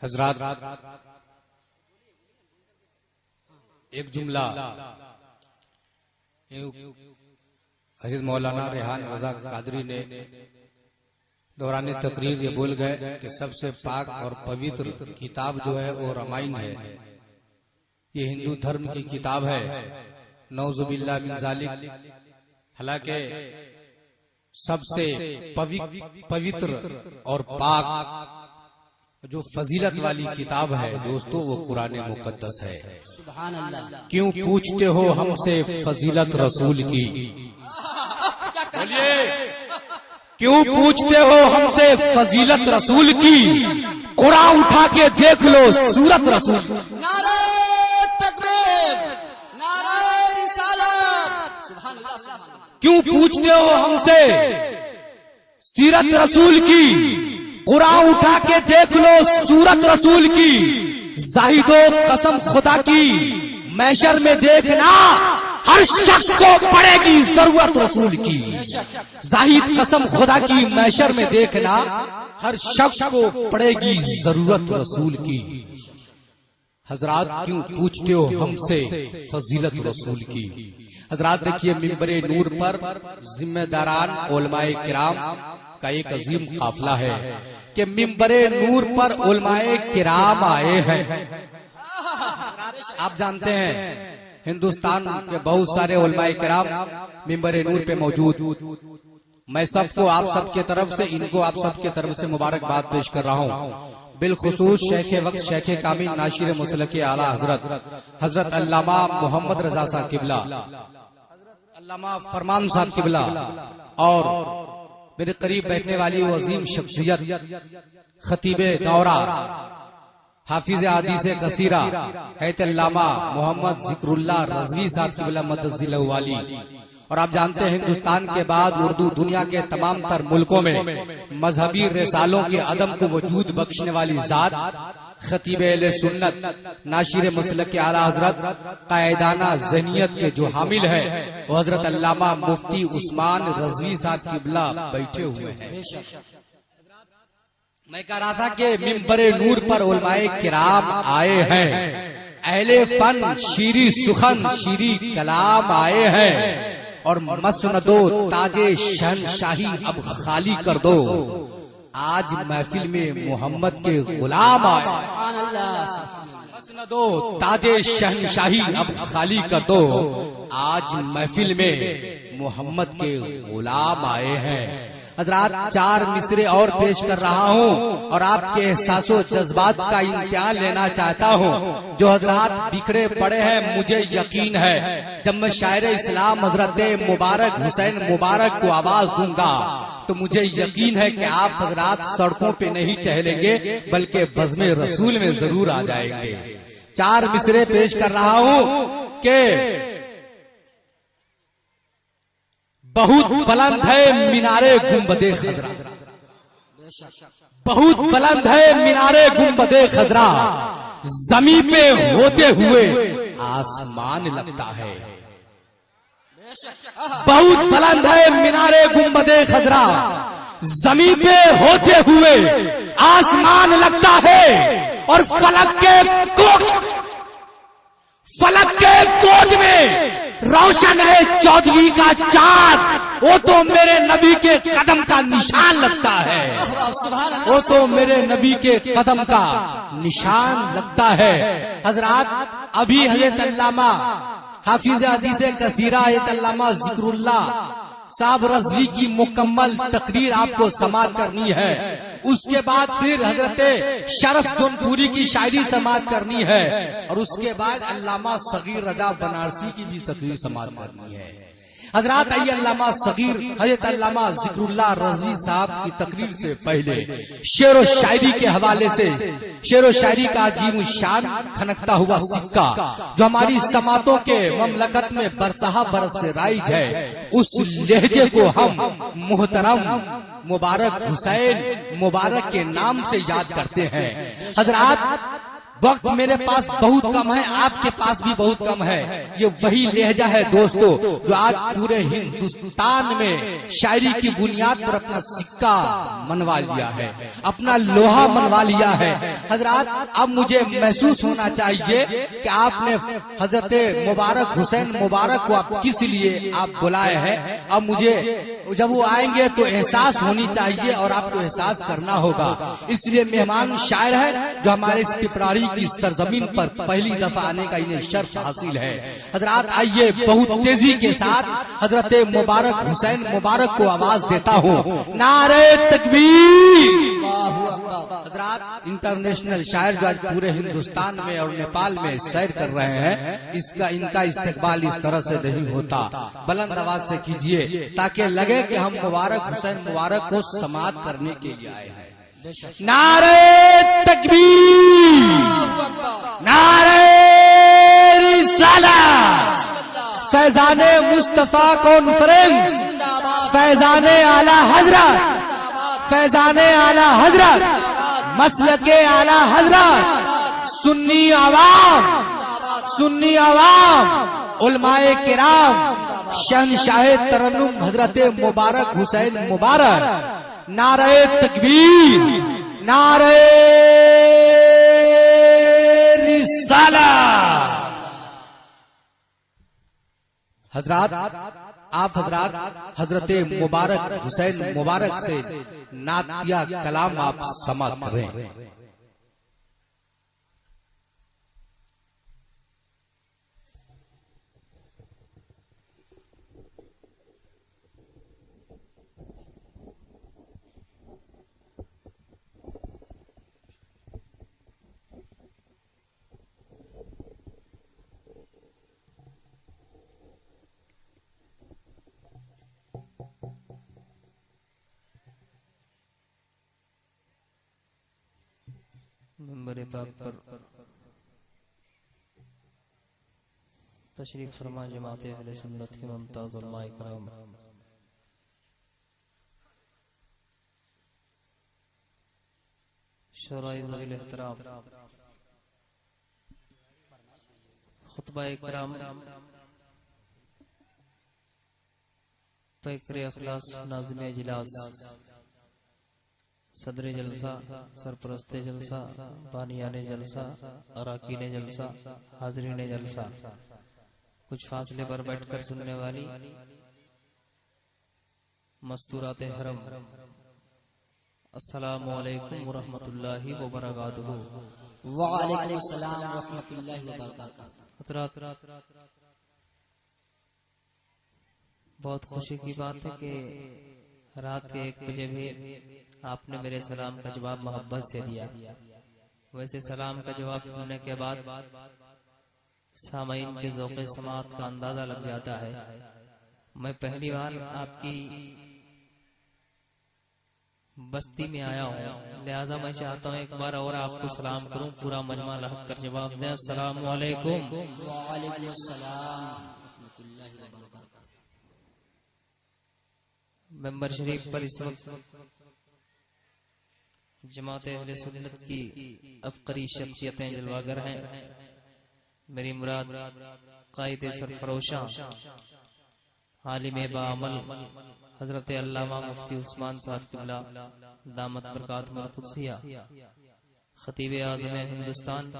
حضرات ایک جملہ حضرت مولانا ریحان رضا قادری نے دوران تقریر یہ بول گئے کہ سب سے پاک اور پوتر کتاب جو ہے وہ رامائن ہے، یہ ہندو دھرم کی کتاب ہے، نعوذ باللہ من ذالک۔ حالانکہ سب سے پوتر اور پاک جو فضیلت والی کتاب ہے دوستو وہ قرآن مقدس ہے۔ سبحان اللہ۔ کیوں پوچھتے ہو ہم سے فضیلت رسول کی؟ بولیے، کیوں پوچھتے ہو ہم سے فضیلت رسول کی؟ قرآن اٹھا کے دیکھ لو سورت رسول کی۔ نعرہ تکبیر، نعرہ رسالت، سبحان اللہ سبحان اللہ۔ کیوں پوچھتے ہو ہم سے سیرت رسول کی؟ قرآن اٹھا کے دیکھ لو سورت رسول کی۔ زاہدو قسم خدا کی محشر میں دیکھنا ہر شخص کو پڑے گی ضرورت رسول کی۔ زاہد قسم خدا کی محشر میں دیکھنا ہر شخص کو پڑے گی ضرورت رسول کی۔ حضرات کیوں پوچھتے ہو ہم سے فضیلت رسول کی؟ حضرات دیکھیے ممبر نور پر ذمہ داران علماء کرام کا ایک عظیم قافلہ ہے کہ ممبر نور پر علماء کرام آئے ہیں۔ آپ جانتے ہیں ہندوستان کے بہت سارے علماء کرام ممبر نور پہ موجود۔ میں سب کو آپ سب کی طرف سے ان کو آپ سب کی طرف سے مبارکباد پیش کر رہا ہوں، بالخصوص شیخ وقت شیخ کامل ناشر مسلک اعلی حضرت علامہ محمد رضا صاحب قبلہ، علامہ فرمان صاحب قبلہ، اور میرے قریب بیٹھنے والی وہ عظیم شخصیت خطیب دورہ حافظ حدیث کثیرہ حضرت علامہ محمد ذکر اللہ رضوی صاحب قبلہ مدد ذیلہ والی۔ اور آپ جانتے ہیں ہندوستان کے بعد اردو دنیا کے تمام تر ملکوں میں مذہبی رسالوں کے عدم کو وجود بخشنے والی ذات خطیب اہل سنت ناشر مسلک اعلی حضرت قائدانہ ذہنیت کے جو حامل ہے وہ حضرت علامہ مفتی عثمان رضوی صاحب قبلہ بیٹھے ہوئے ہیں۔ میں کہہ رہا تھا کہ ممبر نور پر علماء کرام آئے ہیں، اہل فن شیریں سخن شیریں کلام آئے ہیں، اور مسند و تاج شہنشاہی اب خالی کر دو، آج محفل میں محمد کے غلام آئے۔ سبحان اللہ سبحان اللہ۔ مسند و تاج شہنشاہی اب خالی کر دو، آج محفل میں محمد کے غلام آئے ہیں۔ حضرات چار مصرے اور پیش کر رہا ہوں اور آپ کے احساس و جذبات کا امتحان لینا چاہتا ہوں۔ جو حضرات بکھرے پڑے ہیں مجھے یقین ہے جب میں شاعر اسلام حضرت مبارک حسین مبارک کو آواز دوں گا تو مجھے یقین ہے کہ آپ حضرات سڑکوں پہ نہیں ٹہلیں گے بلکہ بزم رسول میں ضرور آ جائیں گے۔ چار مصرے پیش کر رہا ہوں کہ بہت بلند ہے مینارے گنبد خضرا، بہت بلند ہے مینارے گنبد خضرا، زمین پہ ہوتے ہوئے آسمان لگتا ہے۔ بہت بلند ہے مینارے گنبد خضرا، زمین پہ ہوتے ہوئے آسمان لگتا ہے، اور فلک کے کوٹ میں روشن ہے چودھویں کا چاند، وہ تو میرے نبی کے قدم کا نشان لگتا ہے، وہ تو میرے نبی کے قدم کا نشان لگتا ہے۔ حضرات ابھی حضرت علامہ حافظ حدیث کثیرہ حضرت علامہ ذکر اللہ صاحب رضوی کی مکمل تقریر آپ کو سماعت کرنی ہے، اس کے بعد پھر حضرت شرف جونپوری کی شاعری سماعت کرنی ہے، اور اس کے بعد علامہ صغیر رضا بنارسی کی بھی تقریر سماعت کرنی ہے۔ حضرات آئیے علامہ صغیر حضرت علامہ ذکر اللہ رضوی صاحب کی تقریر سے پہلے شعر و شاعری کے حوالے سے شعر و شاعری کا عظیم الشان کھنکتا ہوا سکہ جو ہماری سماعتوں کے مملکت میں برسہ برس سے رائج ہے، اس لہجے کو ہم محترم مبارک حسین مبارک کے نام سے یاد کرتے ہیں۔ حضرات وقت میرے پاس بہت کم ہے، آپ کے پاس بھی بہت کم ہے. یہ وہی لہجہ ہے دوستو جو آج پورے ہندوستان میں شاعری کی بنیاد پر اپنا سکہ منوا لیا ہے، اپنا لوہا منوا لیا ہے. حضرات اب مجھے محسوس ہونا چاہیے کہ آپ نے حضرت مبارک حسین مبارک کو آپ کس لیے آپ بلائے ہیں. اب مجھے جب وہ آئیں گے تو احساس ہونی چاہیے اور آپ کو احساس کرنا ہوگا. اس لیے مہمان شاعر ہے جو ہمارے اس پپراری کی سرزمین پر پہلی دفعہ آنے کا انہیں شرف حاصل ہے. حضرات آئیے بہت تیزی کے ساتھ حضرت مبارک حسین مبارک کو آواز دیتا ہوں. نعرہ تکبیر. حضرات انٹرنیشنل شاعر جو آج پورے ہندوستان میں اور نیپال میں سیر کر رہے ہیں، ان کا استقبال اس طرح سے نہیں ہوتا. بلند آواز سے کیجئے تاکہ لگے کہ ہم مبارک حسین مبارک کو سماعت کرنے کے لیے آئے ہیں. نعرہ تکبیر، نعرہ رسالت. فیضان مصطفیٰ کانفرنس، فیضان اعلی حضرت، فیضان اعلی حضرت، مسلک اعلی حضرت، سنی عوام، علماء کرام، شہنشاہ ترنم حضرت مبارک حسین مبارک. نعرہ تکبیر، نعرہ رسالت. حضرات آپ حضرات حضرت مبارک حسین مبارک سے نعتیہ کلام آپ سماعت کریں. منبر پاک پر تشریف فرما جماعت اہل سنت کے ممتاز علماء کرام، شورائے ذوی الاحترام، خطبہ کرام، پیکر اخلاص، ناظم اجلاس، صدر جلسہ، سرپرست جلسہ، بانیان جلسہ، اراکین جلسہ، حاضرین جلسہ، کچھ فاصلے پر بیٹھ کر سننے والی مستورات حرم، السلام علیکم ورحمۃ اللہ وبرکاتہ. وعلیکم السلام ورحمۃ اللہ وبرکاتہ. بہت خوشی کی بات ہے کہ رات کے 1 بجے بھی آپ نے میرے سلام کا جواب محبت سے دیا. ویسے سلام کا جواب سننے کے بعد سامعین کے ذوق سماعت کا اندازہ لگ جاتا ہے. میں پہلی بار آپ کی بستی میں آیا ہوں، لہذا میں چاہتا ہوں ایک بار اور آپ کو سلام کروں. پورا مجمع لحق کر جواب دیں. السلام علیکم. وعلیکم السلام ورحمۃ اللہ وبرکاتہ. ممبر شریف پر اس وقت جماعت اہل سنت کی افقری شخصیتیں جلواگر ہیں. میری مراد قائد سرفروشاں، عالم باعمل حضرت علامہ مفتی عثمان صاحب قبلہ دامت برکاتہم القدسیہ، خطیب اعظم ہندوستان،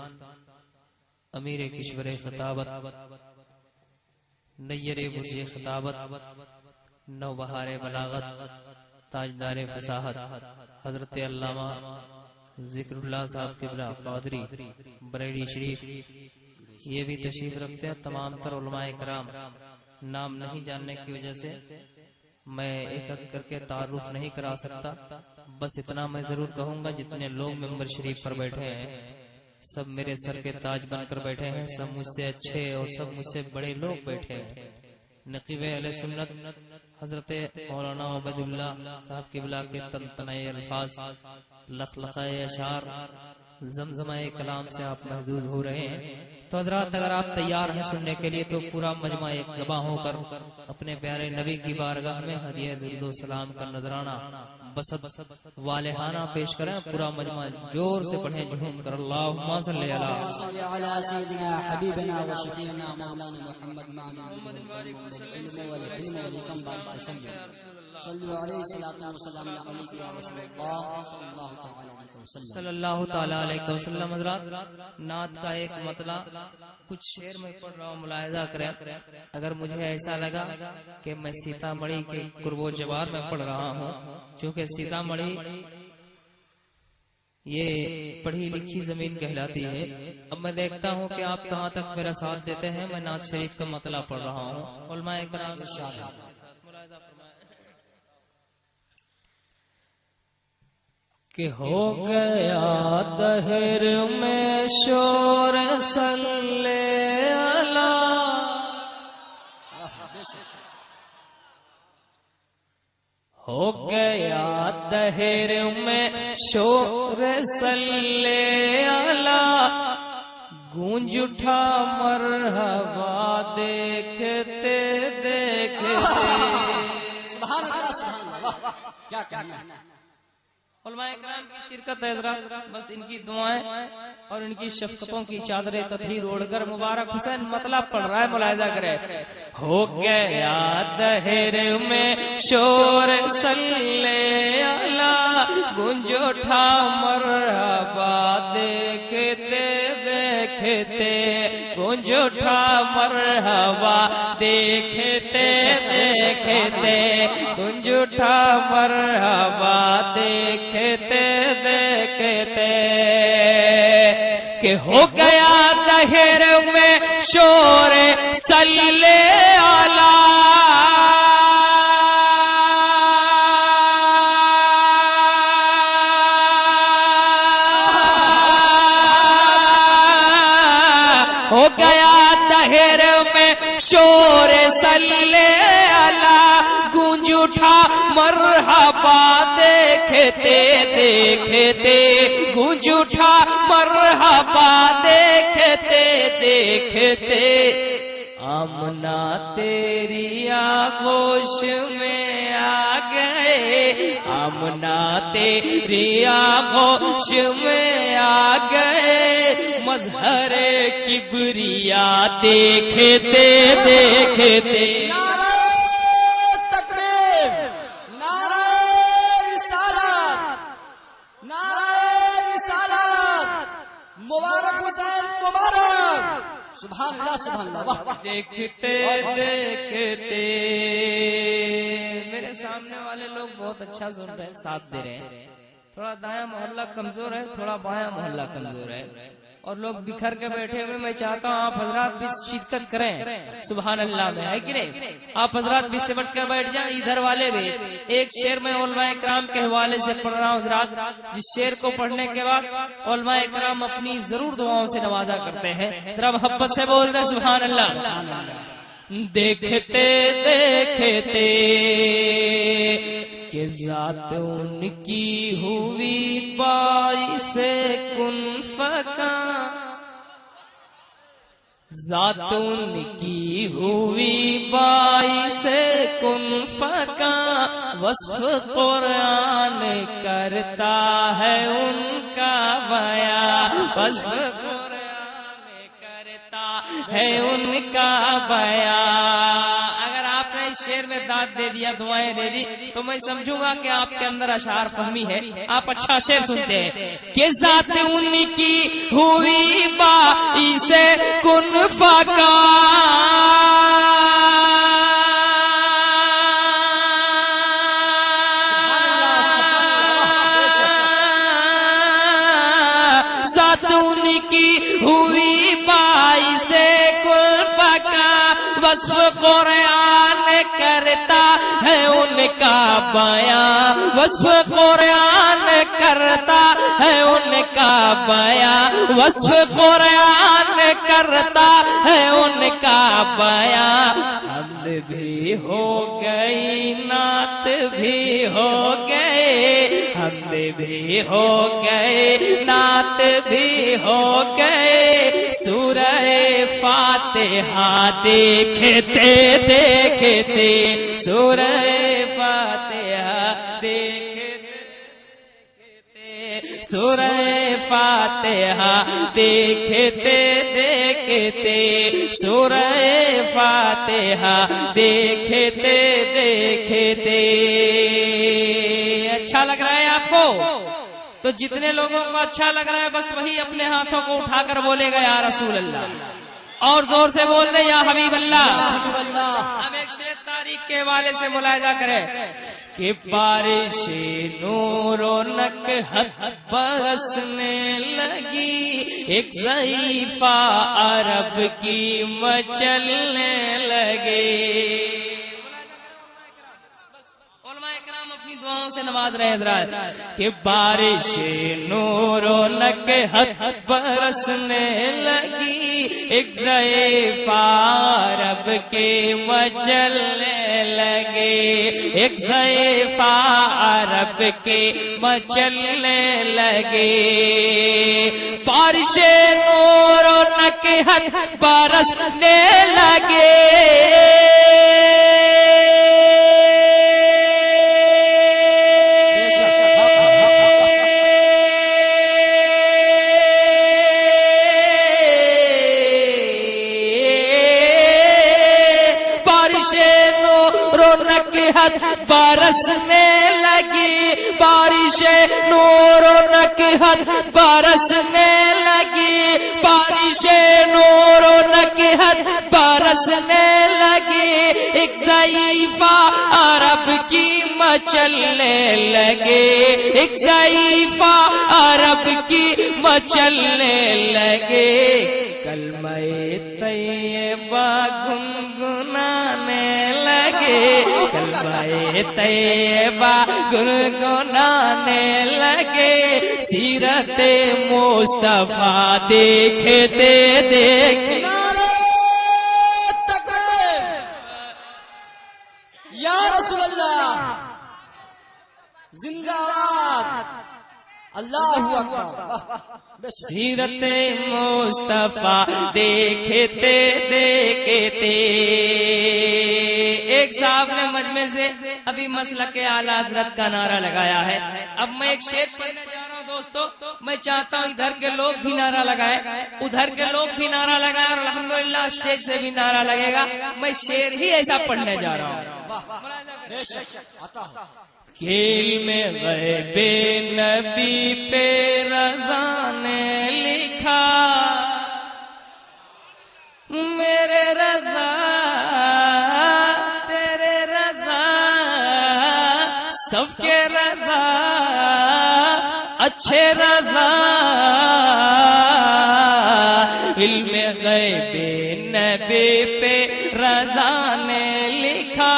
امیر کشور خطابت، نیر برج خطابت، نوبہار بلاغت، تاجدار فصاحت، حضرت علامہ ذکر اللہ صاحب قبلہ قادری بریلی شریف، یہ بھی تشریف رکھتے ہیں. تمام تر علماء کرام، نام نہیں جاننے کی وجہ سے میں ایک ایک کر کے تعارف نہیں کرا سکتا. بس اتنا میں ضرور کہوں گا، جتنے لوگ ممبر شریف پر بیٹھے ہیں سب میرے سر کے تاج بن کر بیٹھے ہیں. سب مجھ سے اچھے اور سب مجھ سے بڑے لوگ بیٹھے ہیں. نقیب اہل سنت حضرت مولانا عبید اللہ صاحب قبلہ کے تنتنائے الفاظ، لخلقۂ اشعار، زمزمہ کلام سے آپ محظوظ ہو رہے ہیں. تو حضرات اگر آپ تیار ہیں سننے کے لیے تو پورا مجمع ایک زباں ہو کر اپنے پیارے نبی کی بارگاہ میں ہدیہ درود و سلام کا نذرانہ بسط والہانہ پیش کریں. پورا مجمع زور سے پڑھیں جھوم کر اللہم صلی علی صل على سيدنا حبيبنا وشفيعنا مولانا محمد معن العلم والحلم والحكم بارك وسلم. صلوا عليه صلاة وسلام عليك يا رسول الله صلى الله تعالى عليه وسلم. صلی اللہ تعالی علیہ وسلم. حضرات نعت کا ایک مطلب کچھ شعر میں پڑھ رہا ہوں, ملاحظہ کریں. اگر مجھے ایسا لگا کہ میں سیتا مڑھی کے قرب و جوار میں پڑھ رہا ہوں, چونکہ سیتا مڑھی یہ پڑھی لکھی زمین کہلاتی ہے. اب میں دیکھتا ہوں کہ آپ کہاں تک میرا ساتھ دیتے ہیں. میں نعت شریف کا مطلب پڑھ رہا ہوں. علماء کرام کہ ہو گیا دہر میں شور صلی اللہ, ہو گیا دہر میں شور صلی اللہ, گونج اٹھا مرحبا دیکھتے دیکھتے. سبحان اللہ سبحان اللہ, کیا کہنا ہے. علماء اکرام کی شرکت ہے حضرات, بس ان کی دعائیں اور ان کی شفقتوں کی چادریں تطہیر اوڑھ کر مبارک حسین مطلب پڑھ رہا ہے, ملاحظہ کرے. ہو گیا دہر میں شور صلی اللہ, گونج اٹھا مرحبا دیکھتے دیکھتے, گونج اٹھا مرحبا دیکھتے دیکھتے, گونج اٹھا مرحبا دیکھتے دیکھتے, کہ ہو گیا دہر میں شور صلی اللہ, ہو گیا دہر میں شور صلی اللہ, گونج اٹھا مرحبا دیکھتے دیکھتے, گونج اٹھا مرحبا دیکھتے دیکھتے. آمنا تیری آغوش میں آ گئے, آمنا تیری آغوش میں آ گئے, مظہر کبریا دیکھتے دیکھتے. نعرہ تکبیر, نعرہ رسالت, نعرہ رسالت, مبارک حسین مبارک. سبحان اللہ سبحان اللہ. واہ دیکھتے دیکھتے میرے سامنے والے لوگ بہت اچھا سن رہے ہیں, ساتھ دے رہے ہیں. تھوڑا دایاں محلہ کمزور ہے, تھوڑا بایاں محلہ کمزور ہے, اور لوگ بکھر کے بیٹھے ہوئے. میں چاہتا ہوں آپ حضرات بھی شرکت کریں سبحان اللہ میں, ہے کہ نہیں. آپ حضرات بھی سمٹ کر بیٹھ جائیں. ادھر والے بھی ایک شعر میں علماء کرام کے حوالے سے پڑھ رہا ہوں حضرات, جس شعر کو پڑھنے کے بعد علماء کرام اپنی ضرور دعاؤں سے نوازا کرتے ہیں. ذرا محبت سے بول دیں سبحان اللہ. دیکھتے دیکھتے کہ ذات ان کی ہوئی باعث کن فکاں, ذات ان کی ہوئی باعث کن فکاں, وصف قرآن کرتا ہے ان کا بیان, وصف قرآن کرتا ہے ان کا بیان. اگر آپ نے اس شعر میں داد دے دیا, دعائیں دے دی, تو میں سمجھوں گا کہ آپ کے اندر اشعار فہمی ہے, آپ اچھا شعر سنتے ہیں. کہ ذات ان کی ہوئی باعث کن فکاں, ذات ان کی ہوئی باعث کن فکاں, وصف قرآن کرتا ہے ان کا بیان, وصف قرآن کرتا ہے ان کا بیان, وصف قرآن کرتا ہے ان کا بیان. حمد بھی ہو گئی, نعت بھی ہو گئے, حمد بھی ہو گئے, نعت بھی ہو گئے, سورہ فاتحہ دیکھتے دیکھتے, سورہ فاتحہ دیکھتے سورہ فاتحہ دیکھتے دیکھتے سورہ فاتحہ دیکھتے دیکھتے اچھا لگ رہا ہے آپ کو؟ تو جتنے لوگوں کو اچھا لگ رہا ہے بس وہی اپنے ہاتھوں کو اٹھا کر بولے گا یا رسول اللہ، اور زور سے بول دیں یا حبیب اللہ۔ ہم ایک شعر تاریخ کے حوالے سے ملاحظہ کریں کہ بارش نور و نکہت برسنے لگی، ایک ضعیفہ عرب کی مچلنے لگے۔ دعاؤں سے نواز رہے حضرات کہ بارش نور و نکہت برسنے لگی، ایک ضعیفہ عرب کے مچلنے لگے، ایک ضعیفہ عرب کے مچلنے لگے۔ بارش نور و نکہت برسنے لگے، برسنے لگی، بارش نور و نکہت برسنے لگی، بارش نور و نکہت برسنے لگی، ایک ضعیفہ عرب کی مچلنے لگے، ایک ضعیفہ عرب کی مچلنے لگے۔ کلمہ طیبہ گنگنانے لگے، کلمہ طیبہ گنگنانے لگے، سیرت مصطفیٰ دیکھتے دیکھتے نعرہ تکبیر یا رسول اللہ، زندہ باد، اللہ اکبر۔ سیرت مصطفیٰ دیکھتے دیکھتے ایک صاحب نے مجمع سے ابھی مسلک اعلی حضرت کا نعرہ لگایا ہے۔ اب میں ایک شعر پڑھنے جا رہا ہوں دوستو، میں چاہتا ہوں ادھر کے لوگ بھی نعرہ لگائیں، ادھر کے لوگ بھی نعرہ لگائیں، اور الحمدللہ اسٹیج سے بھی نعرہ لگے گا۔ میں شعر ہی ایسا پڑھنے جا رہا ہوں کہ علم غیب نبی پہ رضا نے لکھا، میرے رضا تیرے رضا سب کے رضا اچھے رضا، علم غیب نبی پہ رضا نے لکھا،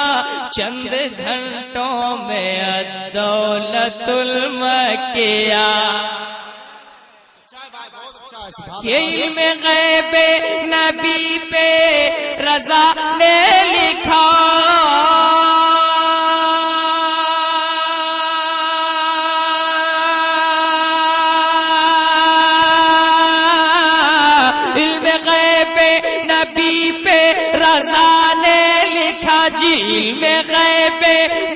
چند گھنٹوں میں الدولت المکیہ، یہ علم غیب نبی پہ رضا نے لکھا، علم غیب نبی پہ رضا نے لکھا جی، علم غیب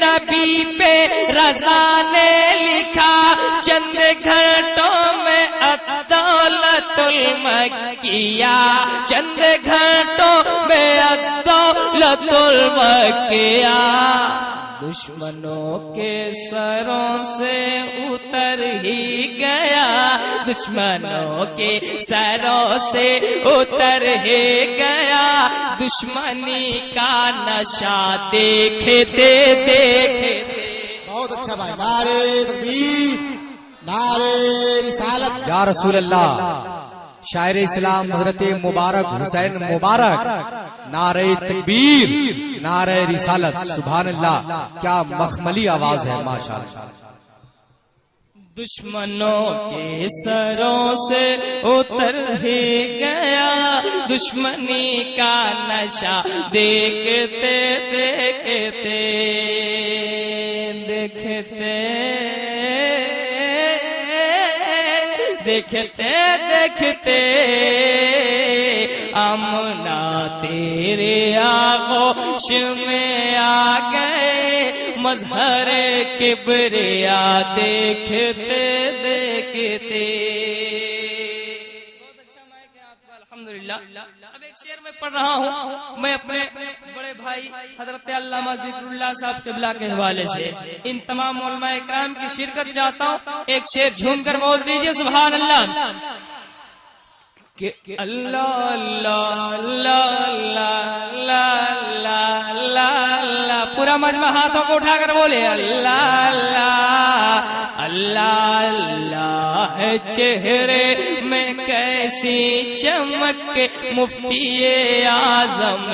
نبی پہ رضا نے لکھا، چند گھنٹوں میں الدولت المکیہ، چند گھنٹوں میں الدولت المکیہ، دشمنوں کے سروں سے اتر ہی گیا، دشمنوں کے سروں سے اتر ہی گیا، دشمنی کا نشہ دیکھتے دیکھتے۔ بہت اچھا بھائی، نعرہ تکبیر، نعرہ رسالت یا رسول اللہ، شاعر اسلام حضرت مبارک حسین مبارک، نعرہ تکبیر، نعرہ رسالت، سبحان اللہ، کیا مخملی آواز ہے ماشاءاللہ۔ دشمنوں کے سروں سے اتر ہی گیا، دشمنی کا نشہ دیکھتے دیکھتے دیکھتے دیکھتے دیکھتے آمنا تیرے آغوش میں آ گئے، مظہر کبریا دیکھتے دیکھتے دیکھتے. بہت اچھا مائک ہے آپ کا الحمدللہ. اب ایک شعر میں پڑھ رہا ہوں میں اپنے بڑے بھائی حضرت علامہ ذکر اللہ صاحب قبلہ کے حوالے سے ان تمام علماء اکرام کی شرکت چاہتا ہوں. ایک شعر جھوم کر بول دیجئے سبحان اللہ. کہ اللہ اللہ اللہ اللہ اللہ اللہ اللہ. پورا مجمع ہاتھوں کو اٹھا کر بولے اللہ اللہ اللہ اللہ. چہرے میں کیسی چمک مفتی اعظم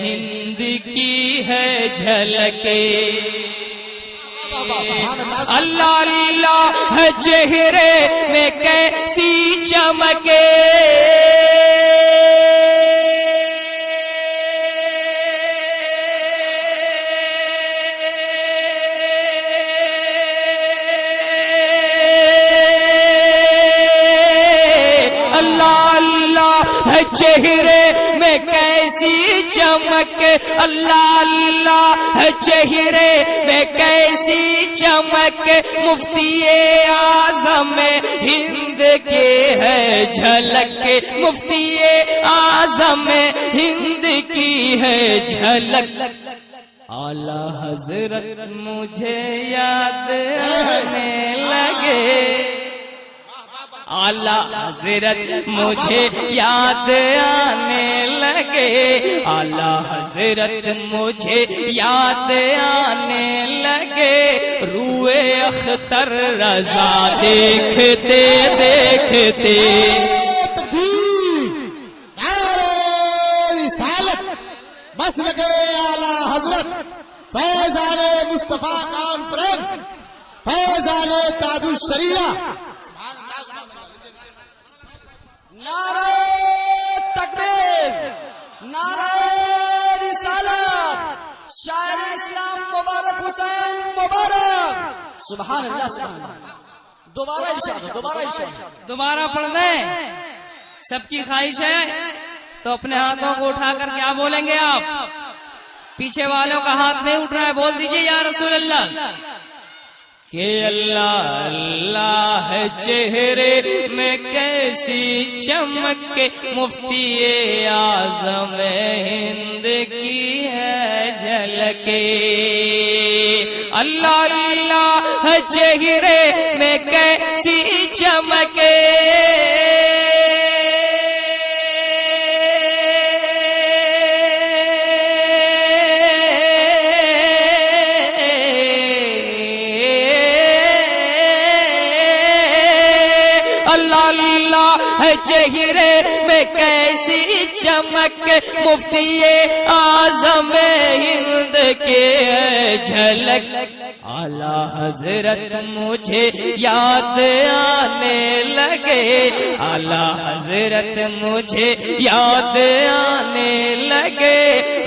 ہند کی ہے جھلک. اللہ اللہ چہرے میں کیسی چمکے چہرے میں کیسی چمک. اللہ اللہ چہرے میں کیسی چمک مفتی اعظم ہند کے ہے جھلک. مفتی اعظم ہند کی ہے جھلک. اعلی حضرت مجھے یاد آنے لگے. اعلی حضرت مجھے یاد آنے لگے. اعلی حضرت مجھے یاد آنے لگے. روئے اختر رضا دیکھتے دیکھتے. رسالت بس لگے اعلی حضرت فیضان مصطفیٰ کانفرنس فیضان تاج الشریعہ. نعرہ تکبیر، نعرہ رسالت، شاعر اسلام مبارک حسین مبارک. سبحان اللہ سبحان اللہ. دوبارہ ارشاد دوبارہ پڑھ دیں. سب کی خواہش ہے تو اپنے ہاتھوں کو اٹھا کر کیا بولیں گے آپ؟ پیچھے والوں کا ہاتھ نہیں اٹھ رہا ہے، بول دیجئے یا رسول اللہ. کہ اللہ اللہ چہرے میں کیسی چمک مفتی اعظم ہند کی ہے جھلک. اللہ اللہ چہرے میں کیسی چمک چہرے میں کیسی چمک مفتی اعظم ہند کے جھلک. اعلی حضرت مجھے یاد آنے لگے. اعلی حضرت مجھے یاد آنے لگے.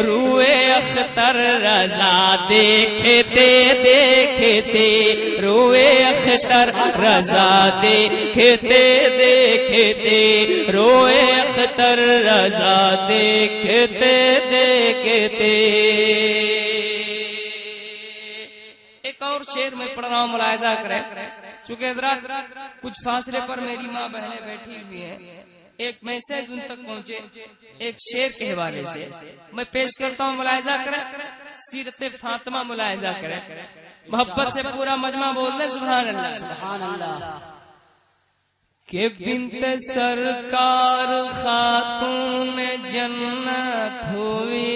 روئے اختر رضا دیکھتے دیکھتے. روئے اختر رضا دیکھتے دیکھتے. روئے اختر رضا دیکھتے دیکھتے. ایک اور شعر میں پڑھ رہا ہوں، ملاحظہ کریں. چونکہ حضرات کچھ فاصلے پر میری ماں بہنیں بیٹھی ہوئی ہیں، ایک میسج ان تک پہنچے ایک شعر کے حوالے سے میں پیش کرتا ہوں. ملاحظہ کریں. سیرت فاطمہ ملاحظہ کریں. محبت سے پورا مجمع بول دیں سبحان اللہ. سبحان اللہ. کہ بنت سرکار خاتون جنت ہوئی.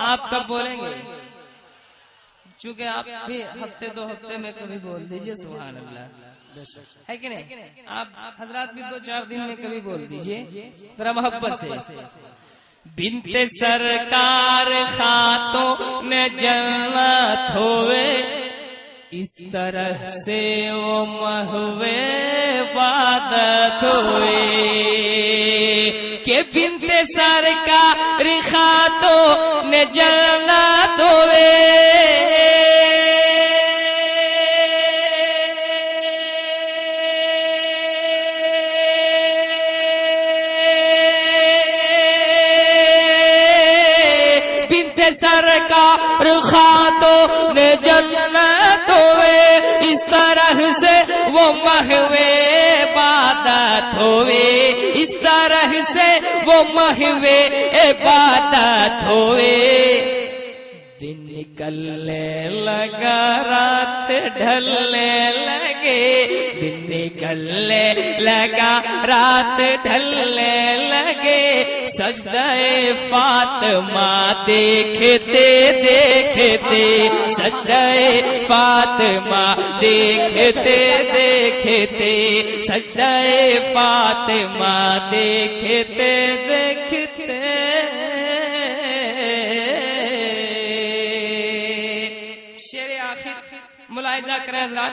آپ کب بولیں گے؟ چونکہ آپ بھی ہفتے دو ہفتے میں کبھی بول دیجئے سبحان اللہ، ہے کہ نہیں؟ آپ حضرات بھی 2-4 دن میں کبھی بول دیجئے ذرا محبت سے. بنت سرکار خاتون جنت ہوئے، اس طرح سے وہ محوے عبادت ہوئے. کہ بنت سرکار خاتون جنت ہوئے، سرکار خاتون جنت ہوئے، اس طرح سے محوے عبادت ہوئے اس طرح سے وہ محوے عبادت ہوئے دن نکلنے لگا رات ڈھلنے لگے دن نکلنے لگا رات ڈھلنے لگے سجدہ فاطمہ دیکھتے دیکھتے سجدہ فاطمہ دیکھتے دیکھتے سجدہ فاطمہ دیکھتے دیکھتے ملاحظہ کریں حضرات،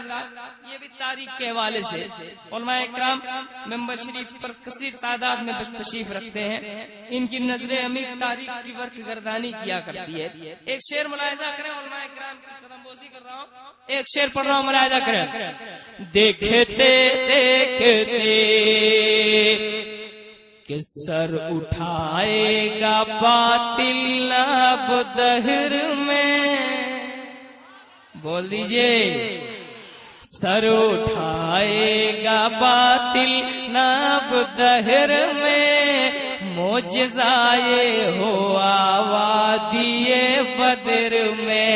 یہ بھی تاریخ کے حوالے سے علماء اکرام ممبر شریف پر کثیر تعداد میں تشریف رکھتے ہیں، ان کی نظر عمیق تاریخ کی ورق گردانی کیا کرتی ہے۔ ایک شعر ملاحظہ کریں، علماء اکرام کی قدم بوسی کر رہا ہوں، ایک شعر پڑھ رہا ہوں، ملاحظہ کریں۔ دیکھتے دیکھتے کہ سر اٹھائے گا باطل اب دہر میں، بول دیجئے سر اٹھائے گا باطل ناب دہر میں، معجزائے ہو وادی بدر میں،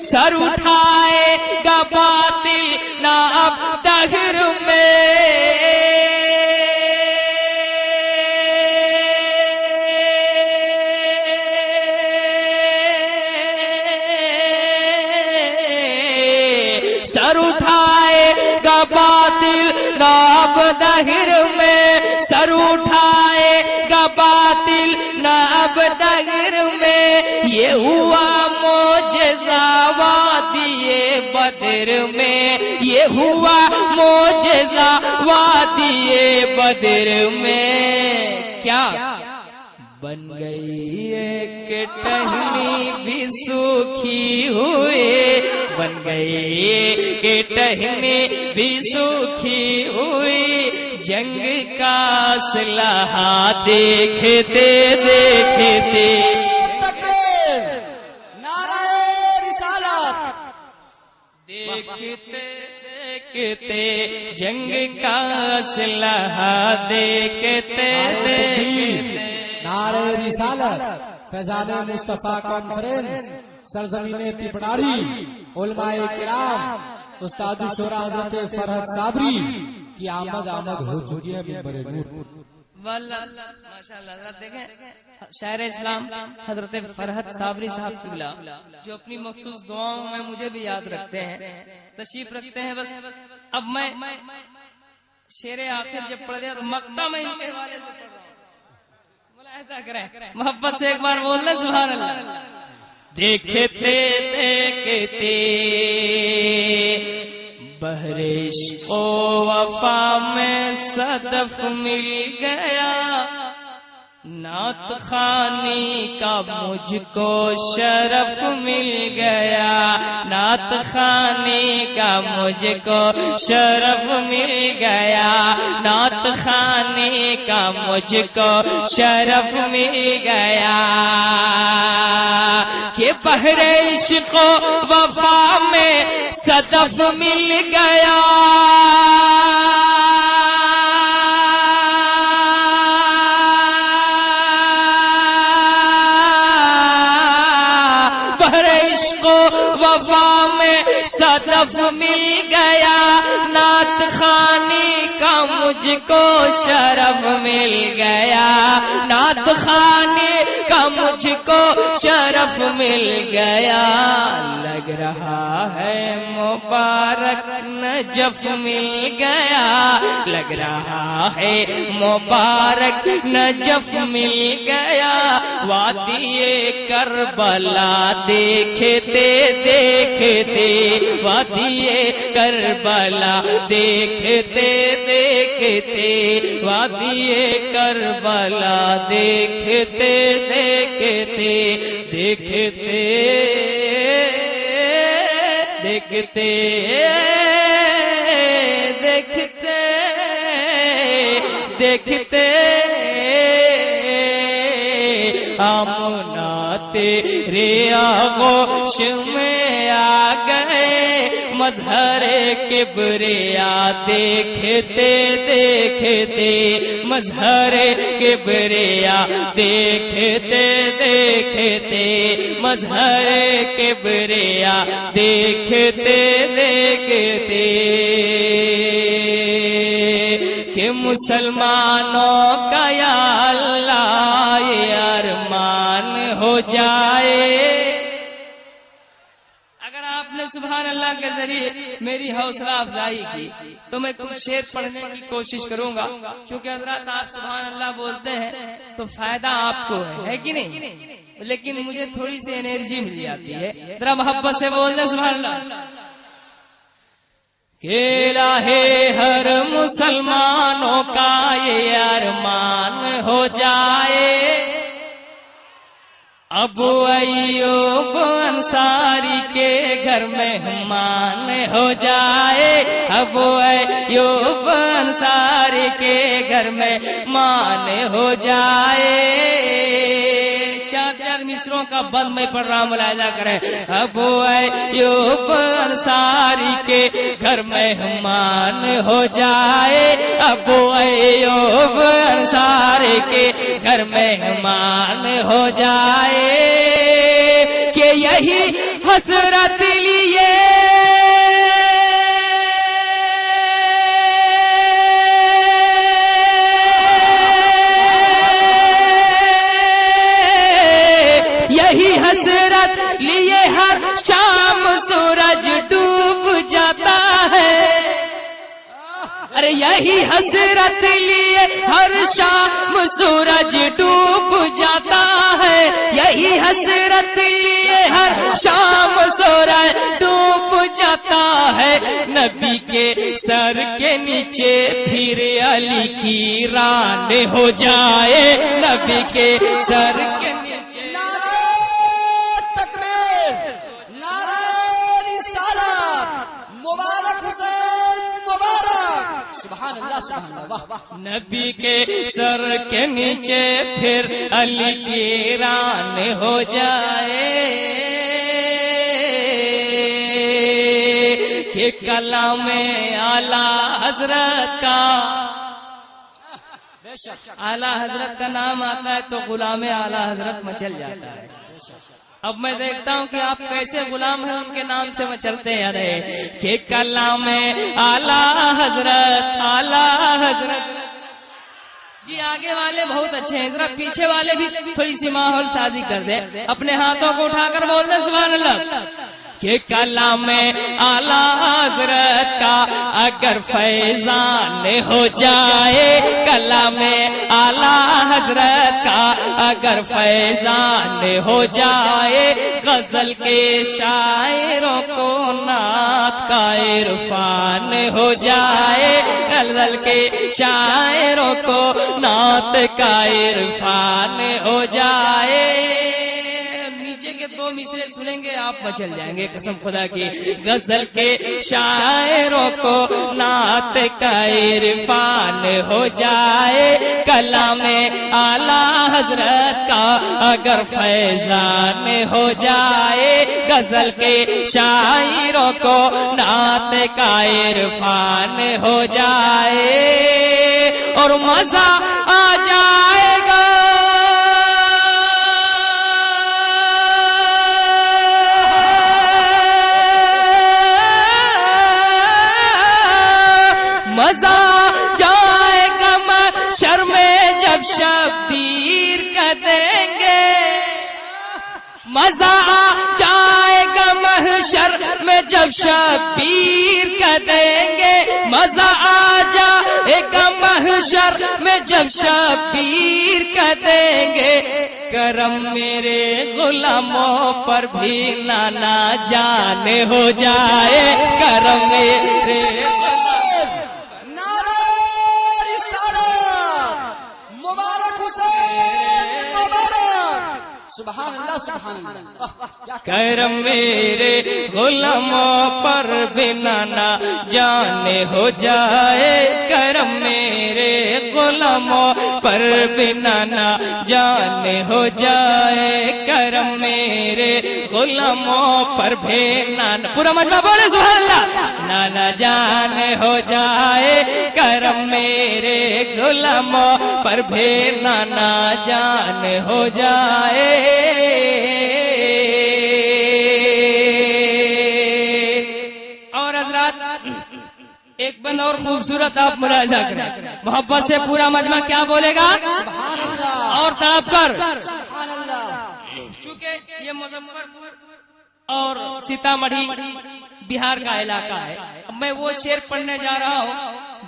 سر اٹھائے گا باطل ناب دہر میں، سر اٹھائے گا باطل ناب دہر میں، سر اٹھائے گا باطل ناب دہر میں، یہ ہوا معجزہ وادی بدر میں، یہ ہوا معجزہ وادی بدر میں، کیا بن گئی ایک ٹہنی بھی سوکھی ہوئی، بن گئی کہ ٹہنی بھی سوکھی ہوئی، جنگ کا اسلحہ دیکھتے دیکھتے نعرہ رسالت، دیکھتے دیکھتے جنگ کا اسلحہ دیکھتے دیکھتے نعرہ رسالت، فیضان مصطفیٰ کانفرنس، سرزمین پیپڑاڑی، علماء کرام، استاد الشورا حضرت فرحت صابری کی آمد ہو چکی ہے ممبر نور پر۔ ماشاءاللہ حضرت دیکھیں، شاعر اسلام حضرت فرحت صابری صاحب قبلہ جو اپنی مخصوص دعاؤں میں مجھے بھی یاد رکھتے ہیں، تشریف رکھتے ہیں۔ بس اب میں شعر آخر جب پڑھ دیا تو مقطع میں ان کے حوالے سے پڑھ رہا ہوں، ایسا کریں محبت سے ایک بار بول لیں سبحان اللہ۔ دیکھتے دیکھتے بحر عشق و وفا میں صدف مل گیا، نعت خوانی کا مجھ کو شرف مل گیا، نعت خوانی کا مجھ کو شرف مل گیا، نعت خوانی کا مجھ کو شرف مل گیا، کہ بحر عشق و وفا میں صدف مل گیا، وفا میں صدف مل گیا، نعت خوانی کا مجھ کو شرف مل گیا، نعت خوانی کا مجھ کو شرف مل گیا، لگ رہا ہے مبارک نجف مل گیا، لگ رہا ہے مبارک نجف مل گیا، وادی کربلا دیکھتے دیکھتے، وادی کربلا دیکھتے دیکھتے، وادی کربلا دیکھتے دیکھتے، دیکھتے دیکھتے دیکھتے دیکھتے آمنا تیرے آغوش میں آ گئے، مظہر کبریا دیکھتے دیکھتے مظہر کبریا دیکھتے دیکھتے مظہر کبریا دیکھتے دیکھتے کہ مسلمانوں کا یا اللہ یہ ارمان ہو جائے. اگر آپ نے سبحان اللہ کے ذریعے میری حوصلہ افزائی کی تو میں کچھ شعر پڑھنے کی کوشش کروں گا. چونکہ حضرات آپ سبحان اللہ بولتے ہیں تو فائدہ آپ کو ہے کہ نہیں, لیکن مجھے تھوڑی سی انرجی مل جاتی ہے. ذرا محبت سے بول دیں سبحان اللہ. کہ الہ ہر مسلمانوں کا یہ ارمان ہو جائے, ابو ایوب انصاری کے گھر مہمان ہو جائے, ابو ایوب انصاری کے گھر مہمان ہو جائے. چار چار مصروں کا بند میں پڑھ رہا ہوں, ملاحظہ کریں. ابو ایوب انصاری کے گھر مہمان ہو جائے, ابو ایوب انصاری کے گھر مہمان ہو جائے. کہ یہی حسرت لیے حسرت لیے ہر شام سورج ڈوب جاتا ہے. ارے یہی حسرت لیے ہر شام سورج ڈوب جاتا ہے, یہی حسرت لیے ہر شام سورج ڈوب جاتا ہے. نبی کے سر کے نیچے پھر علی کی ران ہو جائے, نبی کے سر کے نیچے. سبحان اللہ سبحان اللہ. نبی کے سر کے نیچے پھر علی کی ران ہو جائے. کہ کلام اعلی حضرت کا, اعلی حضرت کا نام آتا ہے تو غلام اعلی حضرت مچل جاتا ہے. اب میں دیکھتا ہوں کہ آپ کیسے غلام ہیں ان کے نام سے مچلتے ہیں. رہے کہ کلام اعلی حضرت, اعلی حضرت. جی آگے والے بہت اچھے ہیں, ذرا پیچھے والے بھی تھوڑی سی ماحول سازی کر دیں, اپنے ہاتھوں کو اٹھا کر بول دیں سبحان اللہ. کہ کلام اعلی حضرت کا اگر فیضان ہو جائے, کلام اعلی حضرت کا اگر فیضان ہو جائے, غزل کے شاعروں کو نعت کا عرفان ہو جائے, غزل کے شاعروں کو نعت کا عرفان ہو جائے. دو مصرے سنیں گے آپ مچل جائیں گے قسم خدا کی. غزل کے شاعروں کو نعت کا عرفان ہو جائے, کلام اعلی حضرت کا اگر فیضان ہو جائے, غزل کے شاعروں کو نعت کا عرفان ہو جائے. اور مزہ آ جائے گا مزہ جائے گا محشر میں جب شبیر کا دیں گے, مزہ جائے گا محشر میں جب شبیر کا دیں گے, مزہ آ جائے گا محشر میں جب شبیر کا دیں گے. کرم میرے غلاموں پر بھی نانا جان ہو جائے, کرم میرے سبحان اللہ سبحان اللہ. کرم میرے غلاموں پر بنا نہ جانے ہو جائے، کرم میرے غلاموں پر بنا نہ جانے ہو جائے، کرم میرے غلاموں پر بنا نہ، پورا مجمع بولے سبحان اللہ، نہ جانے ہو جائے، کرم میرے غلاموں پر بنا نہ جانے ہو جائے. اور حضرات ایک بند اور خوبصورت آپ ملاحظہ کریں، محبت سے پورا مجمع کیا بولے گا؟ سبحان اللہ اور تڑپ کر. سبحان اللہ. چونکہ یہ مظفر پور اور سیتامڑھی بہار کا علاقہ ہے، اب میں وہ شعر پڑھنے جا رہا ہوں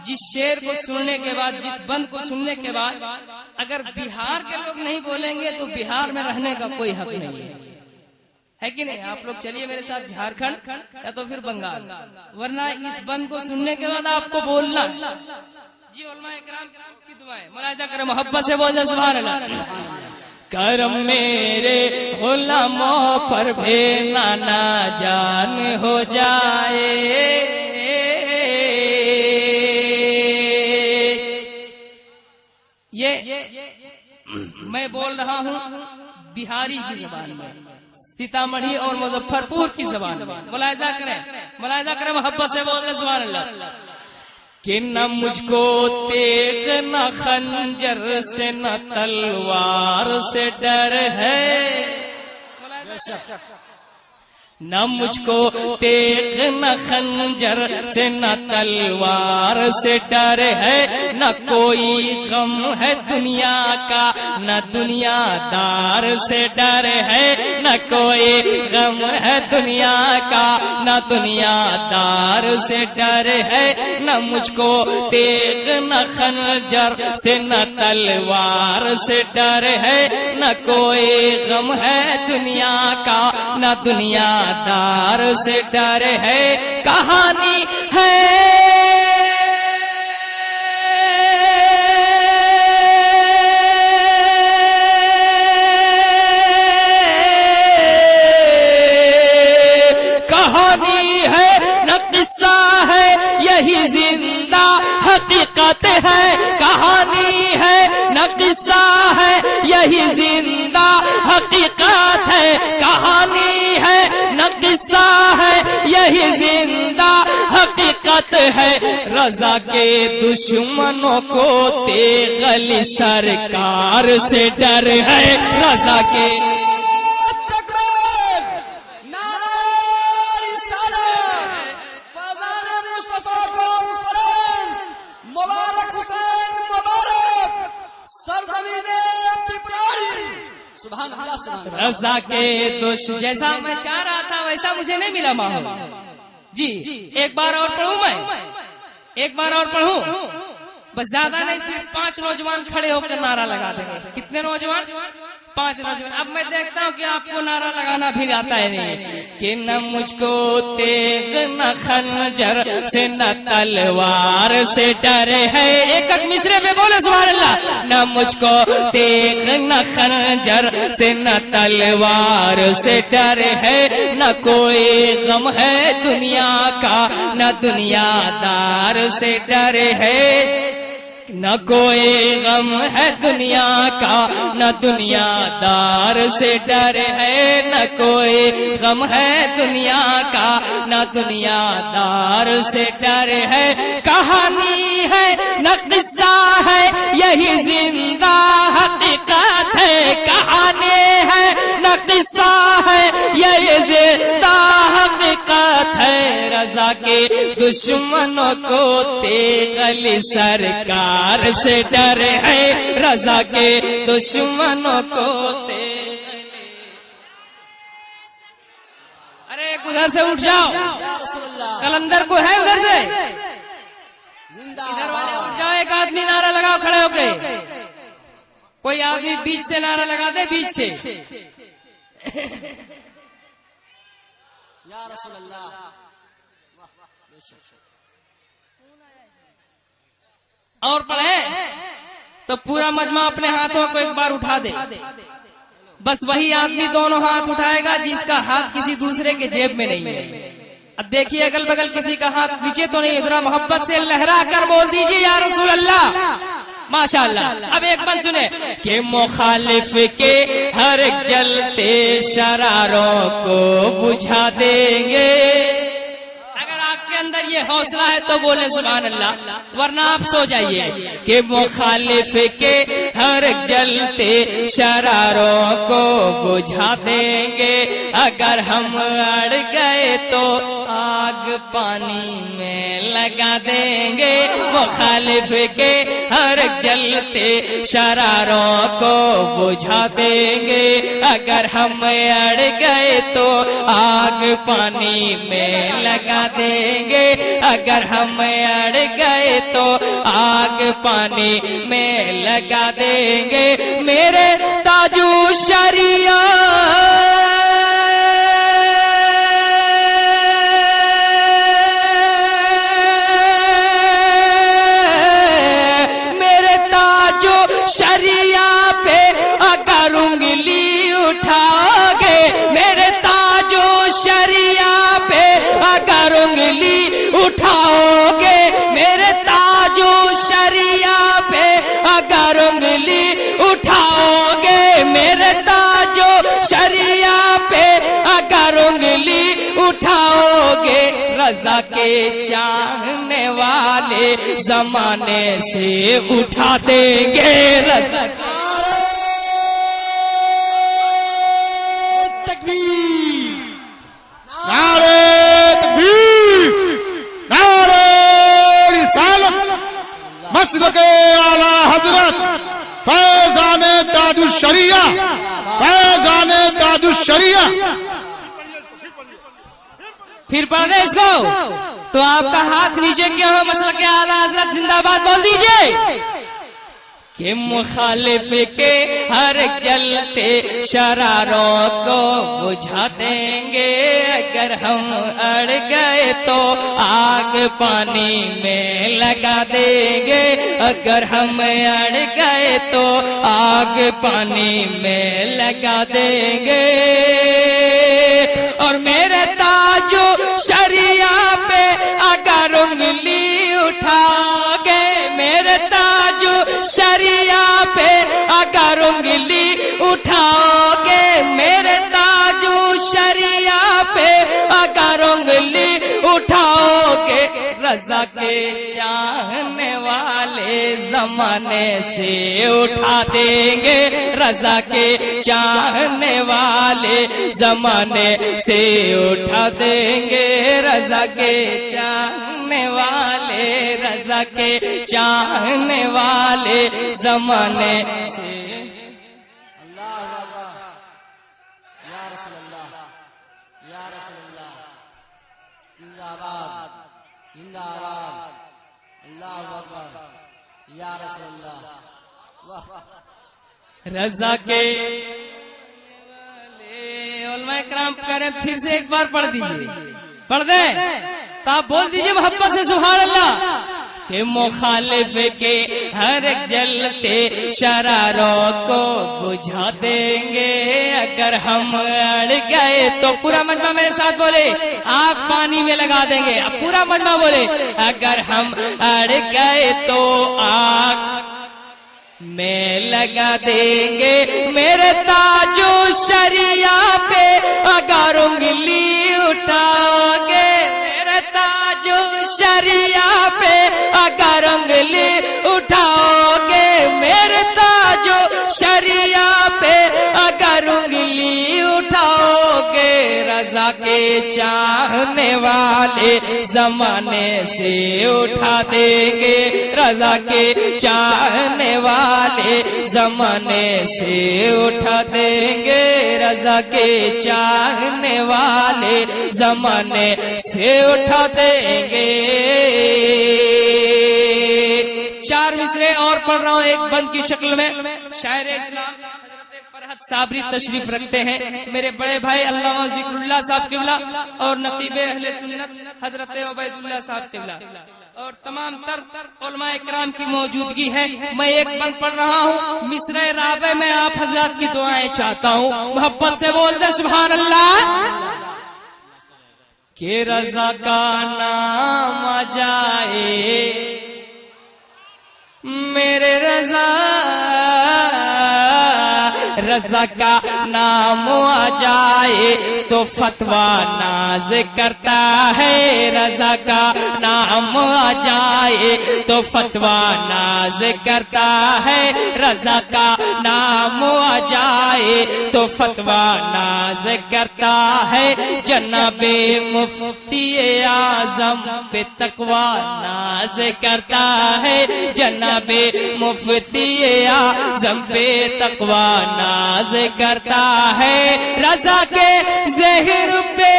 جس شعر کو سننے کے بعد، جس بند کو سننے کے بعد اگر بہار کے لوگ نہیں بولیں گے تو بہار میں رہنے کا کوئی حق نہیں ہے کہ نہیں؟ آپ لوگ چلیے میرے ساتھ جھارکھنڈ یا تو پھر بنگال، ورنہ اس بند کو سننے کے بعد آپ کو بولنا. جی علماء اکرام کی دعائیں ملاحظہ کریں، محبت سے بولے سبحان اللہ. کرم میرے غلاموں پر بھینا نہ جان ہو جائے، یہ میں بول رہا ہوں بہاری کی زبان میں، سیتامڑھی اور مظفر پور کی زبان میں. ملاحظہ کریں محبت سے بولے سبحان اللہ. کہ نہ مجھ کو تیغ نہ خنجر سے نہ تلوار سے ڈر ہے، نہ مجھ کو تیغ نہ خنجر سے نہ تلوار سے ڈر ہے، نہ کوئی غم ہے دنیا کا نہ دنیا دار سے ڈر ہے، نہ کوئی غم ہے دنیا کا نہ دنیا دار سے ڈر ہے، نہ مجھ کو تیغ نہ خنجر سے نہ تلوار سے ڈر ہے، نہ کوئی غم ہے دنیا کا نہ دنیا دار سے ڈر ہے. کہانی ہے نہ قصہ ہے یہی زندہ حقیقت ہے، کہانی ہے نہ قصہ ہے یہی زندہ حقیقت ہے، کہانی ہے نہ قصہ ہے یہی زندہ حقیقت ہے. رضا کے دشمنوں کو تیغ سرکار سے ڈر ہے، رضا کے رضا کے جیسا میں چاہ رہا تھا ویسا مجھے نہیں ملا ماحول. جی ایک بار اور پڑھوں بس، زیادہ نہیں، صرف 5 نوجوان کھڑے ہو کر نعرہ لگا دیں گے. کتنے نوجوان؟ 5 نوجوان. اب میں دیکھتا ہوں کہ آپ کو نعرہ لگانا بھی آتا ہے نہیں. کہ نہ مجھ کو تیغ نہ خنجر سے نہ تلوار سے ڈر ہے. ایک مصرے پہ بولے سبحان اللہ. نہ مجھ کو تیغ نہ خنجر سے نہ تلوار سے ڈر ہے، نہ کوئی غم ہے دنیا کا نہ دنیا دار سے ڈر ہے، نہ کوئی غم ہے دنیا کا نہ دنیا دار سے ڈر ہے، نہ کوئی غم ہے دنیا کا نہ دنیا دار سے ڈر ہے. کہانی ہے نہ قصہ ہے یہی زندہ حقیقت ہے، کہانی ہے نہ قصہ ہے یہی زندہ حقیقت ہے. رضا کے دشمنوں کو تیغ سرکار سے ڈر ہے، رضا کے دشمنوں کو ارے ادھر سے اٹھ جاؤ، کلندر کو ہے ادھر سے، ادھر والے اٹھ جاؤ. ایک آدمی نعرہ لگاؤ کھڑے ہو کے، کوئی آدمی بیچ سے نعرہ لگا دے، بیچ سے. یا رسول اللہ. اور پڑھیں تو پورا مجمع اپنے ہاتھوں کو ایک بار اٹھا دے، بس وہی آدمی دونوں ہاتھ اٹھائے گا جس کا ہاتھ کسی دوسرے کے جیب میں نہیں ہے. اب دیکھیے اگل بگل کسی کا ہاتھ نیچے تو نہیں, ذرا محبت سے لہرا کر بول دیجیے یا رسول اللہ. ماشاء اللہ. اب ایک بند سنیں کہ مخالف کے ہر جلتے شراروں کو بجھا دیں گے. اگر آپ کے اندر یہ حوصلہ ہے تو بولیں سبحان اللہ, ورنہ آپ سو جائیے. کہ مخالف کے ہر جلتے شراروں کو بجھا دیں گے, اگر ہم اڑ گئے تو آگ پانی میں لگا دیں گے. مخالف کے ہر جلتے شراروں کو بجھا دیں گے, اگر ہم اڑ گئے تو آگ پانی میں لگا دیں گے. اگر ہم اڑ گئے تو آگ پانی میں لگا دیں گے. میرے تاجو شریعہ شریعہ پہ اگر انگلی اٹھا گے, میرے تاجو شریعہ پہ اگر انگلی اٹھاؤ گے, میرے تاجو شریعہ پہ اگر انگلی اٹھاؤ گے, میرے تاجو شریعہ پہ اگر انگلی اٹھاؤ گے, رضا کے چاہنے والے زمانے سے اٹھا دیں گے. رضا تکبیر, نعرہ تکبیر, نعرہ رسالت, مسلک اعلی حضرت فیضان تاج الشریعہ, فیضان تاج الشریعہ. پھر پڑھ دیں اس کو تو آپ کا ہاتھ نیچے کیا ہو, مسلک اعلی حضرت زندہ باد بول دیجئے. کہ مخالف کے ہر جلتے شراروں کو بجھا دیں گے, اگر ہم اڑ گئے تو آگ پانی میں لگا دیں گے. اگر ہم اڑ گئے تو آگ پانی میں لگا دیں گے. اور میرے تاجو شریعہ پہ اگر انگلی اٹھا گے, میرے تاجو شریعہ پہ اگر انگلی اٹھاؤ گے, میرے تاجو شریعہ پہ اگر انگلی اٹھاؤ گے, رضا کے چاہنے والے زمانے سے اٹھا دیں گے. رضا کے چاہنے والے زمانے سے اٹھا دیں گے. رضا کے چاہنے والے, رضا کے چاہنے والے زمانے سے. اللہ اکبر, یا رسول اللہ, یا رسول اللہ, زندہ باد, زندہ باد, اللہ اکبر, یا رسول اللہ. واہ رضا کے علماء کرام کہہ رہے ہیں پھر سے ایک بار پڑھ دیجئے, پڑھ دیں تو آپ بول دیجئے محبت سے سبحان اللہ. کہ مخالف کے ہر جلتے شراروں کو بجھا دیں گے, اگر ہم اڑ گئے تو پورا مجمع میرے ساتھ بولے, آگ پانی میں لگا دیں گے. اب پورا مجمع بولے, اگر ہم اڑ گئے تو آگ میں لگا دیں گے. میرے تاجو شریعہ پہ اگر انگلی اٹھا گے, میرے تاجو شریعہ پہ اگر انگلی اٹھاؤ گے, میرے تاجو شریعہ پہ اگر انگلی اٹھاؤ گے, رضا کے چاہنے والے زمانے سے اٹھا دیں گے. رضا کے چاہنے والے زمانے سے اٹھا دیں گے. رضا کے چاہنے والے زمانے سے اٹھا دیں گے. چار مصرے اور پڑھ رہا ہوں ایک بند کی شکل میں. شاعر اسلام حضرت فرحت صابری تشریف رکھتے ہیں, میرے بڑے بھائی علامہ ذکر اللہ صاحب قبلہ اور نقیب اہل سنت حضرت عبید اللہ صاحب قبلہ. اور تمام تر علماء کرام کی موجودگی ہے. میں ایک بند پڑھ رہا ہوں مصرع رابع میں آپ حضرات کی دعائیں چاہتا ہوں. محبت سے بول دے سبحان اللہ. کہ رضا کا نام آ جائے میرے رضا، رضا کا نام آ جائے تو فتویٰ ناز کرتا ہے. رضا کا نام آ جائے تو فتویٰ ناز کرتا ہے. رضا کا نام آ جائے تو فتویٰ ناز کرتا ہے. جناب مفتی اعظم پہ تقویٰ ناز کرتا ہے. جناب مفتی اعظم پہ تقویٰ ناز کرتا ہے. رضا کے زہر پہ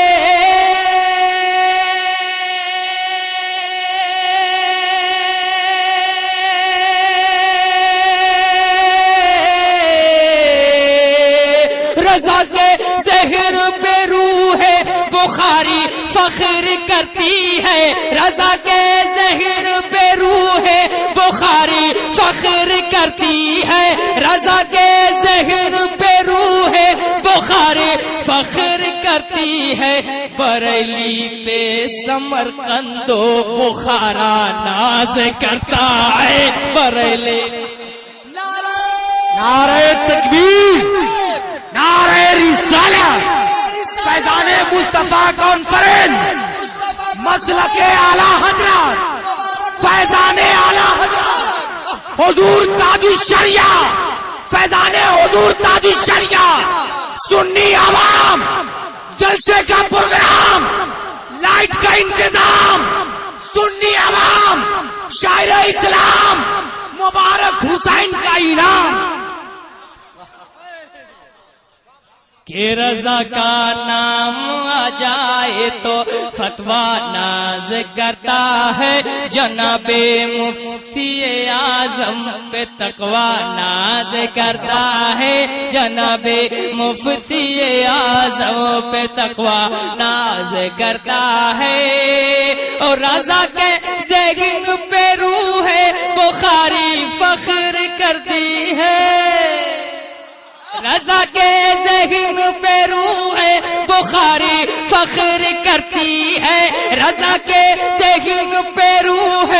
رضا کے زہر پہ روح بخاری فخر کرتی ہے. رضا کے زہر پہ روح بخاری فخر کرتی ہے. رضا کے زہر پہ روح بخاری فخر کرتی ہے. بریلی پہ سمرقند و بخارا ناز کرتا ہے. بریلی نعرہ تکبیر، نعرہ رسالت، فیضان مصطفیٰ کانفرنس، مسلک اعلی حضرت، فیضان اعلی حضرت حضور تاج الشریعہ، فیضان حضور تاج الشریعہ، سنی عوام، جلسے کا پروگرام، لائٹ کا انتظام، سنی عوام، شاعر اسلام مبارک حسین کا انعام. کہ رضا کا نام آ جائے تو فتویٰ ناز کرتا ہے. جناب مفتی اعظم پہ تقویٰ ناز کرتا ہے. جناب مفتی اعظم پہ تقویٰ ناز کرتا ہے. اور رضا کے ذہن پہ روح بخاری فخر کرتی ہے. رضا کے ذہن پہ روح بخاری فخر کرتی ہے. رضا کے ذہن پہ روح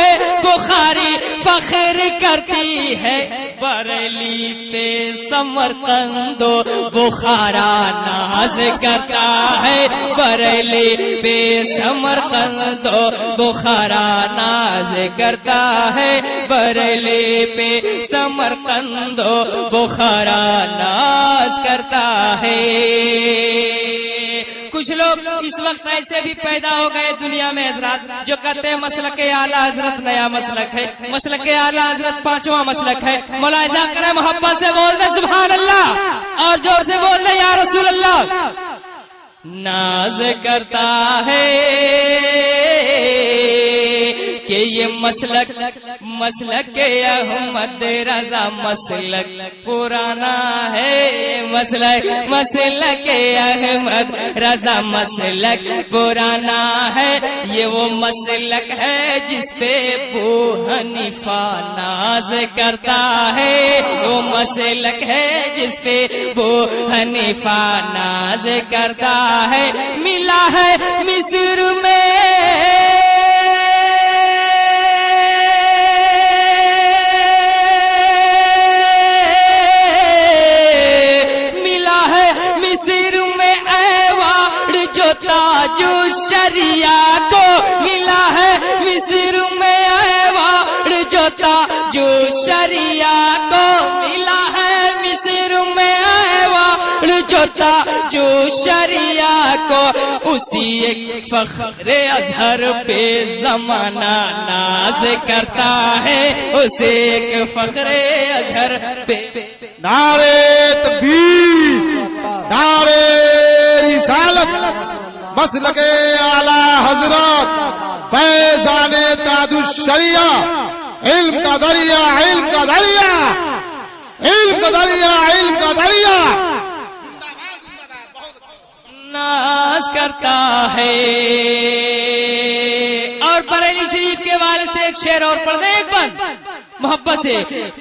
بخاری فخر کرتی ہے. بریلی پہ سمرقند و بخارا ناز کرتا ہے. بریلی پہ سمرقند و بخارا ناز کرتا ہے. بریلی پہ سمرقند و بخارا ناز کرتا ہے. کچھ لوگ اس وقت ایسے بھی پیدا ہو گئے دنیا میں حضرات جو کہتے ہیں مسلک اعلیٰ حضرت نیا مسلک ہے، مسلک اعلیٰ حضرت پانچواں مسلک ہے. ملاحظہ کریں، محبت سے بول دیں سبحان اللہ، اور زور سے بول دیں یا رسول اللہ. ناز کرتا ہے کہ یہ مسلک احمد رضا مسلک پرانا ہے. مسلک احمد رضا مسلک پرانا ہے. یہ وہ مسلک ہے جس پہ ابو حنیفہ ناز کرتا ہے. وہ مسلک ہے جس پہ ابو حنیفہ ناز کرتا ہے. ملا ہے مصر میں تاج الشریعہ کو. ملا ہے مصر میں ایوارڈ جو تاج الشریعہ کو. ملا ہے مصر میں ایوارڈ جو تاج الشریعہ کو. اسی ایک فخر اظہر پہ زمانہ ناز کرتا ہے. اسی ایک فخر اظہر پہ نعرہ تکبیر، نعرہ رسالت، مسلک اعلی حضرت، فیضان تاج الشریعہ، علم کا دریا، علم کا دریا، علم کا دریا، علم کا دریا ناز کرتا ہے. اور بریلی شریف کے والد سے ایک شعر اور پڑھ دیں ایک بار محبت سے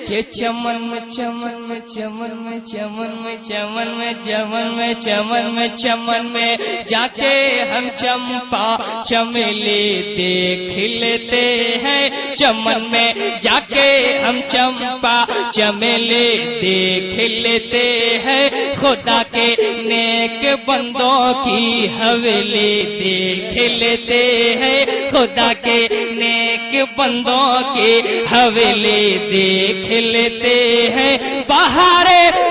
کہ چمن میں چمن میں چمن میں چمن میں چمن میں چمن میں چمن میں چمن میں جا کے ہم چمپا چمیلی دیکھ لیتے ہیں چمن میں جا کے ہم چمپا چمیلی دیکھ لیتے ہیں خدا کے نیک بندوں کی حویلی دیکھ لیتے ہیں خدا کے نیک بندوں کی حویلی دیکھ لیتے ہیں بہار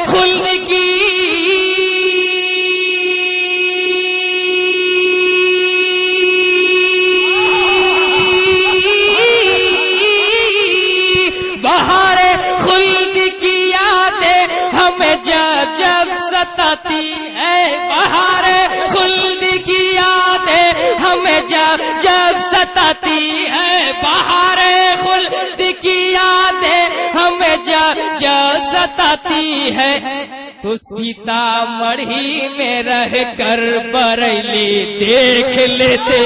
خلد کی بہار خلد کی یادیں ہمیں جب جب ستاتی ہے بہار خلد کی یادیں ہمیں جب جب ستاتی ہے بہار خلد کی یادیں ہمیں جب جب ستاتی ہے تو سیتامڑھی میں رہ کر بریلی دیکھ لیتے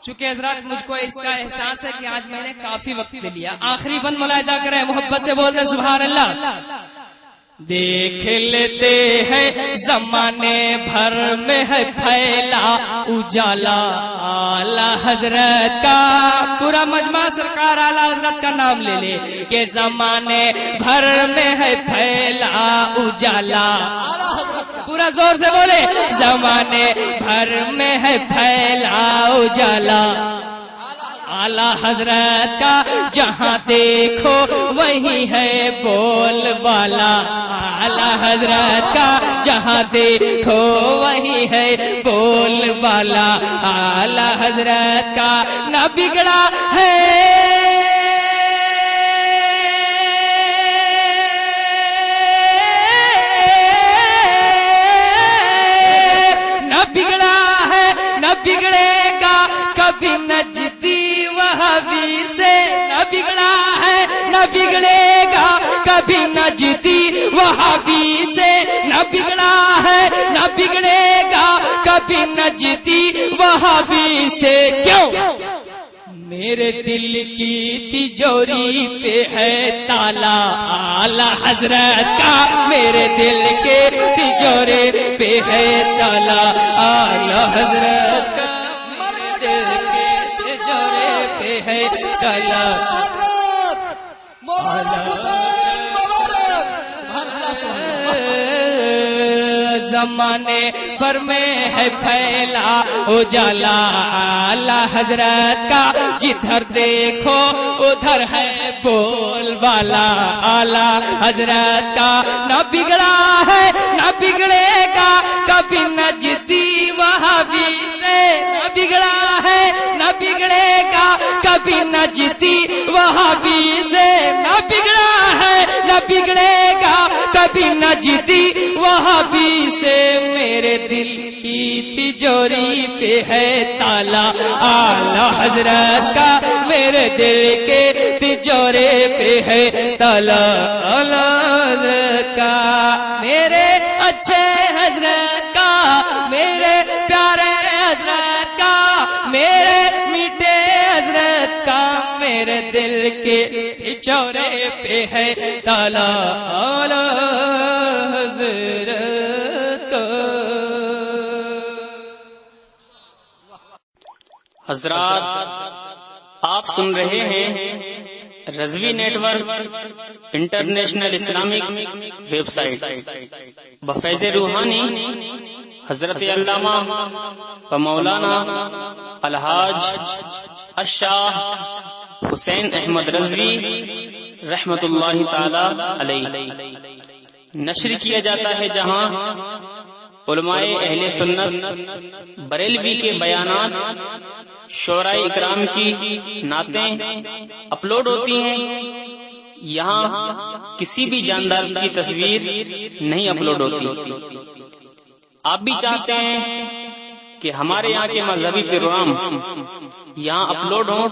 چونکہ حضرات مجھ کو اس کا احساس ہے کہ آج میں نے کافی وقت لے لیا آخری بند ملاحظہ کریں محبت سے بولتے سبحان اللہ دیکھ لیتے ہیں زمانے بھر میں ہے پھیلا اجالا اعلی حضرت کا پورا مجمع سرکار اعلی حضرت کا نام لے لے کہ زمانے بھر میں ہے پھیلا اجالا پورا زور سے بولے زمانے بھر میں ہے پھیلا اجالا اعلی حضرت کا جہاں دیکھو وہی ہے بول والا اعلی حضرت کا جہاں دیکھو وہی ہے بول والا اعلی حضرت کا نہ بگڑا ہے نہ بگڑا ہے نہ بگڑے گا کبھی نجدی وہابی سے نہ بگڑا ہے نہ بگڑے گا کبھی نجدی وہابی سے نہ بگڑا ہے نہ بگڑے گا کبھی نجدی وہابی سے کیوں میرے دل کی تجوری پہ ہے تالا اعلی حضرت کا میرے دل کے تجوری پہ ہے تالا اعلی حضرت کا ہے کلا زمانے پر میں ہے پھیلا اجالا اعلی حضرت کا جدھر دیکھو ادھر ہے بول والا اعلی حضرت کا نہ بگڑا ہے نہ بگڑے گا کبھی نجدی وہابی سے نہ بگڑا ہے نہ بگڑے گا کبھی نجدی وہابی سے نہ بگڑا ہے نہ بگڑے گا کبھی نجدی وہابی سے میرے دل کی تجوری پہ ہے تالا اعلی حضرت کا میرے دل کے تجوری پہ ہے تالا اعلی حضرت کا میرے اچھے حضرت کا میرے پیارے حضرت کا میرے میٹھے حضرت کا میرے دل کے چورے پہ ہے تالا اعلی حضرت کا حضرات آپ سن رہے ہیں Rizvi network international Islamic website بفیض روحانی حضرت علامہ و مولانا الحاج الشاہ حسین احمد رضوی رحمت اللہ تعالی علیہ نشر کیا جاتا ہے، جہاں علماء اہل سنت بریلوی کے بیانات، شعراء اکرام کی نعتیں اپلوڈ ہوتی ہیں۔ یہاں کسی بھی جاندار کی تصویر نہیں اپلوڈ ہوتی۔ آپ بھی چاہتے ہیں کہ ہمارے یہاں کے مذہبی پروگرام یہاں اپلوڈ ہوں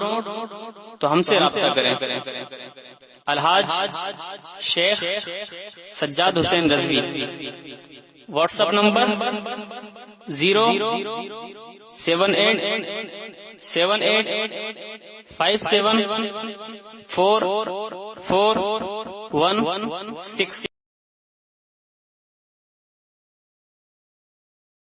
تو ہم سے رابطہ کریں. Alhaj Sheikh Sajjad Hussain Rizvi. WhatsApp number 0787857444116.